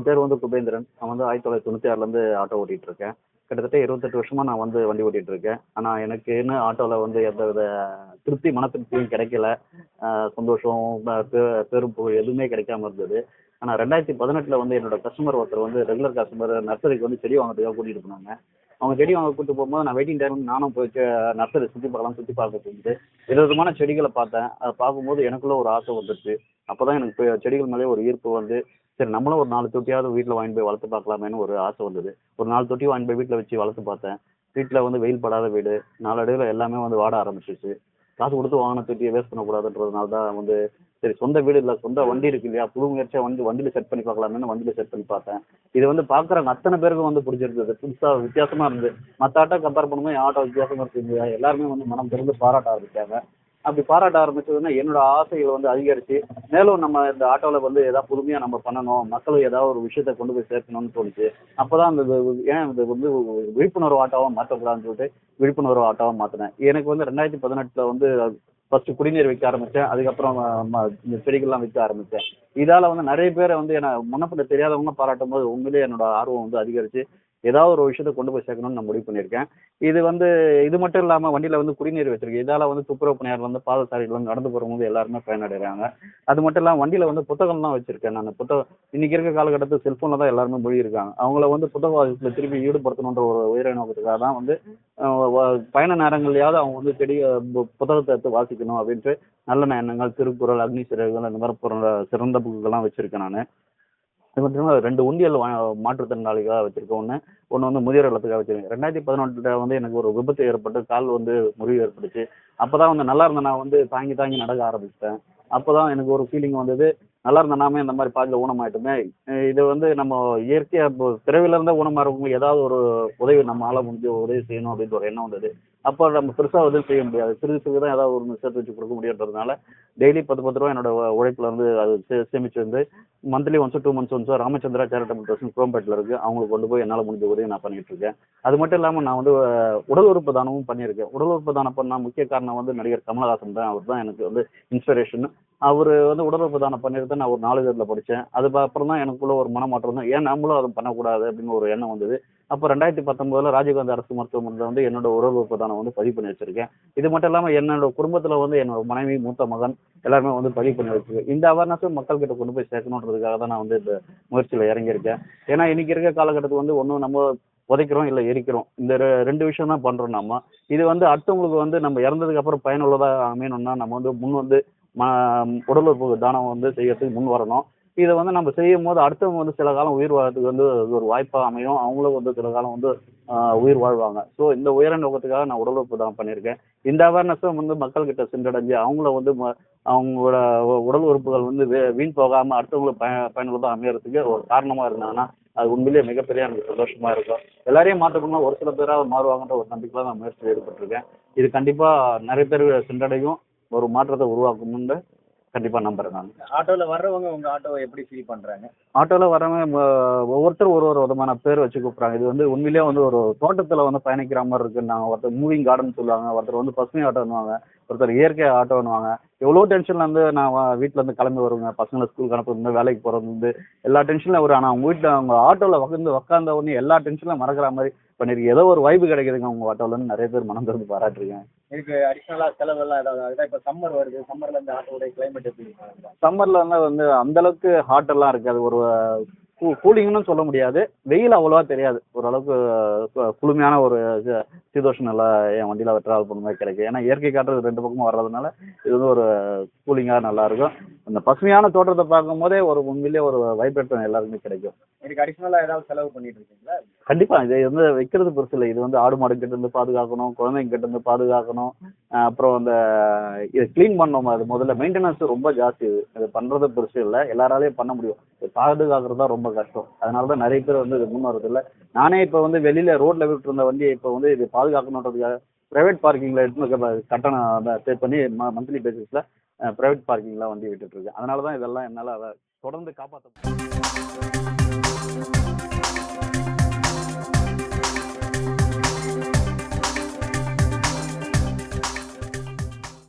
பேர் வந்து குபேந்திரன். நான் வந்து 1996லேருந்து ஆட்டோ ஓட்டிட்டு இருக்கேன். கிட்டத்தட்ட 28 வருஷமா நான் வந்து வண்டி ஓட்டிட்டு இருக்கேன். ஆனா எனக்கு என்ன ஆட்டோல வந்து எந்தவித திருப்தி, மன திருப்தியும் கிடைக்கல. சந்தோஷம், பெரும் புகழ் எதுவுமே கிடைக்காம இருந்தது. ஆனா 2018ல வந்து என்னோட கஸ்டமர் ஒருத்தர் வந்து ரெகுலர் கஸ்டமர் நர்சரிக்கு வந்து செடி வாங்குறதுக்காக கூட்டிட்டு போனாங்க. அவங்க செடி வாங்க கூட்டு போகும்போது நான் வெயிட்டிங் டைம் நானும் போயிட்டு நர்சரி சுத்தி பார்க்க போயிட்டு விதவிதமான செடிகளை பார்த்தேன். அதை பார்க்கும்போது எனக்குள்ள ஒரு ஆசை வந்துருச்சு. அப்பதான் எனக்கு செடிகள் மேலே ஒரு ஈர்ப்பு வந்து, சரி நம்மளும் ஒரு 4 தொட்டியாவது வீட்டில் வாங்கி போய் வளர்த்து பார்க்கலாமேன்னு ஒரு ஆசை வந்தது. ஒரு 4 தொட்டி வாங்கி போய் வீட்டில் வச்சு வளர்த்து பார்த்தேன். வீட்டில் வந்து வெயில் படாத வீடு, நாளடைவில் எல்லாமே வந்து வாட ஆரம்பிச்சிச்சு. காசு கொடுத்து வாங்கின தொட்டியை வேஸ்ட் பண்ணக்கூடாதுன்றதுனால தான் வந்து சரி சொந்த வீடு இல்லை, சொந்த வண்டி இருக்கு இல்லையா, புது முயற்சியாக வந்து வண்டியில் செட் பண்ணி பார்க்கலாமேன்னு வண்டியில் செட் பண்ணி பார்த்தேன். இது வந்து பார்க்குறவங்க அத்தனை பேருக்கும் வந்து பிடிச்சிருந்தது. புதுசாக வித்தியாசமா இருந்தது. மற்ற ஆட்டோ கம்பேர் பண்ணும்போது என் ஆட்டோ வித்தியாசமா இருக்குது. எல்லாருமே வந்து மனம் திறந்து பாராட்ட ஆரம்பிச்சாங்க. அப்படி பாராட்ட ஆரம்பிச்சதுன்னா என்னோட ஆசைகள் வந்து அதிகரிச்சு, மேலும் நம்ம இந்த ஆட்டோவில் வந்து ஏதாவது புதுமையாக நம்ம பண்ணணும், மக்களுக்கு ஏதாவது ஒரு விஷயத்தை கொண்டு போய் சேர்க்கணும்னு தோணுச்சு. அப்பதான் அந்த ஏன் இது வந்து விழிப்புணர்வு ஆட்டோவாக மாற்றக்கூடாதுன்னு சொல்லிட்டு விழிப்புணர்வு ஆட்டோவாக மாற்றினேன். எனக்கு வந்து 2018ல் வந்து ஃபர்ஸ்ட் குடிநீர் விற்க ஆரம்பிச்சேன். அதுக்கப்புறம் இந்த செடிகள்லாம் விற்க ஆரம்பிச்சேன். இதால வந்து நிறைய பேரை வந்து என்ன முன்னப்பின்ன தெரியாதவங்க பாராட்டும் போது உண்மையிலேயே என்னோட ஆர்வம் வந்து அதிகரிச்சு ஏதாவது ஒரு விஷயத்தை கொண்டு போய் சேர்க்கணும்னு நான் முடிவு பண்ணியிருக்கேன். இது வந்து இது மட்டும் இல்லாமல் வண்டியில் வந்து குடிநீர் வச்சிருக்கேன். இதால வந்து துப்புரவு பணியாளர் வந்து பாதசாரிகள் வந்து நடந்து போகும்போது எல்லாருமே பயனடைகிறாங்க. அது மட்டும் இல்லாமல் வண்டியில் வந்து புத்தகம்லாம் வச்சிருக்கேன். நான் புத்தகம் இன்னைக்கு இருக்க காலகட்டத்தில் செல்ஃபோனில் தான் எல்லாருமே மொழி இருக்காங்க. அவங்கள வந்து புத்தக வாசிப்பில் திருப்பி ஈடுபடுத்தணுன்ற ஒரு உயர நோக்கத்துக்காக தான் வந்து பயண நேரங்கள்லையாவது அவங்க வந்து புத்தகத்தை எடுத்து வாசிக்கணும் அப்படின்ட்டு நல்ல எண்ணங்கள், திருக்குறள், அக்னி சிறகுகள் அந்த மாதிரி சிறந்த புக்குகள்லாம் வச்சிருக்கேன் நான். அது மட்டும் இல்லாமல் 2 உண்டியல் மாற்றுத்திறனாளிகளாக வச்சிருக்கேன். ஒன்று வந்து முதியோர் இல்லத்துக்காக வச்சிருக்கேன். 2018 வந்து எனக்கு ஒரு விபத்து ஏற்பட்டு கால் வந்து முறிவு ஏற்பட்டுச்சு. அப்பதான் வந்து நல்லா இருந்த நான் வந்து தாங்கி தாங்கி நடக்க ஆரம்பிச்சிட்டேன். அப்பதான் எனக்கு ஒரு ஃபீலிங் வந்தது, நல்லா இருந்த நாமே இந்த மாதிரி பாதியில் ஊனமாயிட்டுமே. இது வந்து நம்ம இயற்கையா இப்போ பிறவில இருந்தே ஊனமாறவங்க ஏதாவது ஒரு உதவி நம்ம ஆள முடிஞ்ச உதவி செய்யணும் அப்படின்ற ஒரு எண்ணம் வந்தது. அப்போ நம்ம பெருசா உதவி செய்ய முடியாது, சிறிது சிறிது தான் ஏதாவது ஒரு சேர்த்து வச்சு கொடுக்க முடியுன்றதுனால டெய்லி 10 ரூபா என்னோட உழைப்புல இருந்து அது சேமிச்சு வந்து monthly once 2 months once Ramachandra charitable trust குரோம்பேட்டில் இருக்கு, அவங்களுக்கு கொண்டு போய் என்னால் முடிஞ்ச உதவி நான் பண்ணிட்டு இருக்கேன். அது மட்டும் இல்லாமல் நான் வந்து உடல் உறுப்பு தானமும் பண்ணியிருக்கேன். உடல் உறுப்பு தானம் பண்ண முக்கிய காரணம் வந்து நடிகர் கமலஹாசன் தான். அவர் தான் எனக்கு வந்து இன்ஸ்பிரேஷன். அவர் வந்து உடல் உறுப்பு தானம் பண்ணியிருந்தேன். நான் ஒரு 4 இதழில் படித்தேன். அது அப்புறம் தான் எனக்குள்ள ஒரு மனமாற்றம் தான், ஏன் நம்மளும் அதை பண்ணக்கூடாது அப்படின்னு ஒரு எண்ணம் வந்தது. அப்போ 2019 ராஜீவ்காந்தி அரசு மருத்துவமனையில் வந்து என்னோட உடல் உறுப்பு தானம் வந்து பதிவு பண்ணி வச்சிருக்கேன். இது மட்டும் இல்லாமல் என்னோட குடும்பத்தில் வந்து என்னோட மனைவி, மூத்த மகன் எல்லாருமே வந்து பதிவு பண்ணி வச்சிருக்கேன். இந்த அவேர்னஸும் மக்கள் கிட்ட கொண்டு போய் சேர்க்கணுன்றதுக்காக தான் நான் வந்து இந்த முயற்சியில் இறங்கியிருக்கேன். ஏன்னா இன்னைக்கு இருக்க காலகட்டத்துக்கு வந்து ஒன்றும் நம்ம உதைக்கிறோம் இல்லை எரிக்கிறோம், இந்த 2 விஷயம் தான் பண்றோம் நம்ம. இது வந்து அடுத்தவங்களுக்கு வந்து நம்ம இறந்ததுக்கு அப்புறம் பயனுள்ளதா அமையணும்னா நம்ம வந்து முன் வந்து உடல் உறுப்பு தானம் வந்து செய்யறதுக்கு முன் வரணும். இதை வந்து நம்ம செய்யும் போது அடுத்தவங்க வந்து சில காலம் உயிர் வாழறதுக்கு வந்து ஒரு வாய்ப்பா அமையும். அவங்களும் வந்து சில காலம் வந்து உயிர் வாழ்வாங்க. ஸோ இந்த உயர நோக்கத்துக்காக நான் உடல் உறுப்பு தானம் பண்ணியிருக்கேன். இந்த அவேர்னஸும் வந்து மக்கள் கிட்ட சென்றடைஞ்சு அவங்கள வந்து அவங்களோட உடல் உறுப்புகள் வந்து வீண் போகாம அடுத்தவங்களுக்கு பயனுள்ளதாக அமையறதுக்கு ஒரு காரணமா இருந்தாங்கன்னா அது உண்மையிலேயே மிகப்பெரிய எனக்கு சந்தோஷமா இருக்கும். எல்லாரையும் மாற்றணும்னா ஒரு சில பேராக மாறுவாங்கன்ற ஒரு நம்பிக்கையில நான் முயற்சியில் ஈடுபட்டிருக்கேன். இது கண்டிப்பா நிறைய பேர் சென்றடையும், ஒரு மாற்றத்தை உருவாக்கும்னு கண்டிப்பா நம்புறேன் நான். ஆட்டோல வர்றவங்க உங்க ஆட்டோவை எப்படி ஃபீல் பண்றாங்க? ஆட்டோல வரவங்க ஒவ்வொருத்தரும் ஒரு விதமான பேர் வச்சு கூப்பிடுறாங்க. இது வந்து உண்மையிலேயே வந்து ஒரு தோட்டத்துல வந்து பயணிக்கிற மாதிரி இருக்குன்னாங்க. ஒருத்தர் மூவிங் கார்டன் சொல்லுவாங்க, ஒருத்தர் வந்து பசுமை ஆட்டோன்னுவாங்க, ஒருத்தர் இயற்கை ஆட்டோன்னுவாங்க. எவ்வளோ டென்ஷன்ல இருந்து நான் வீட்டுல இருந்து கிளம்பி வருவேங்க, பசங்களை ஸ்கூலுக்கு அனுப்புறது, வேலைக்கு போறது வந்து எல்லா டென்ஷன்ல வரும். ஆனா அவங்க வீட்டுல அவங்க ஆட்டோல உட்கார்ந்த உடனே எல்லா டென்ஷன்ல மறக்கிற மாதிரி பண்ணிருக்கு. ஏதோ ஒரு வைப்பு கிடைக்குதுங்க உங்க ஆட்டோலன்னு நிறைய பேர் மனம் திறந்து பாராட்டுறீங்க. இதுக்கு அடிஷனலா செலவெல்லாம் ஏதாவது ஆகுதா? இப்போ சம்மர் வருது, சம்மர்ல இந்த ஆட்டோட கிளைமேட் எப்படி இருக்கும்? சம்மர்ல வந்து அந்த அளவுக்கு ஹாட் எல்லாம் இருக்காது. ஒரு கூலிங்னு சொல்ல முடியாது, வெயில் அவ்வளவா தெரியாது. ஓரளவுக்கு குளுமையான ஒரு சீதோஷன் எல்லாம் என் வண்டியில டிராவல் பண்ண மாதிரி கிடைக்கும். ஏன்னா இயற்கை காற்று 2 பக்கமும் வர்றதுனால இது வந்து ஒரு கூலிங்காக நல்லா இருக்கும். அந்த பசுமையான தோற்றத்தை பார்க்கும் போதே ஒரு உண்மையிலேயே ஒரு வைப்ரேஷன் எல்லாருக்குமே கிடைக்கும். இதுக்கு அடிஷனலா ஏதாவது செலவு பண்ணிட்டு இருக்கீங்களா? கண்டிப்பா இது வந்து வைக்கிறது பெருசு இல்லை. இது வந்து ஆடு மாடு கிட்ட இருந்து பாதுகாக்கணும், குழந்தைங்க கிட்ட இருந்து பாதுகாக்கணும். அப்புறம் அந்த இதை கிளீன் பண்ணணும். அது முதல்ல மெயின்டெனன்ஸ் ரொம்ப ஜாஸ்தி. இது பண்றது பெருசு இல்லை, எல்லாராலையும் பண்ண முடியும். இது பாதுகாக்கிறது தான் ரொம்ப கஷ்டம். அதனாலதான் நிறைய பேர் வந்து இது முன் வரது இல்லை. நானே இப்போ வந்து வெளியில ரோட்ல விட்டு இருந்த வண்டியை இப்போ வந்து இது பாதுகாக்கணுன்றதுக்காக பிரைவேட் பார்க்கிங்ல எடுத்து கட்டணம் பே பண்ணி மந்த்லி பேசிஸ்ல பிரைவேட் பார்க்கிங்லாம் வண்டி விட்டுட்டு இருக்கேன். அதனாலதான் இதெல்லாம் என்னால தொடர்ந்து காப்பாற்ற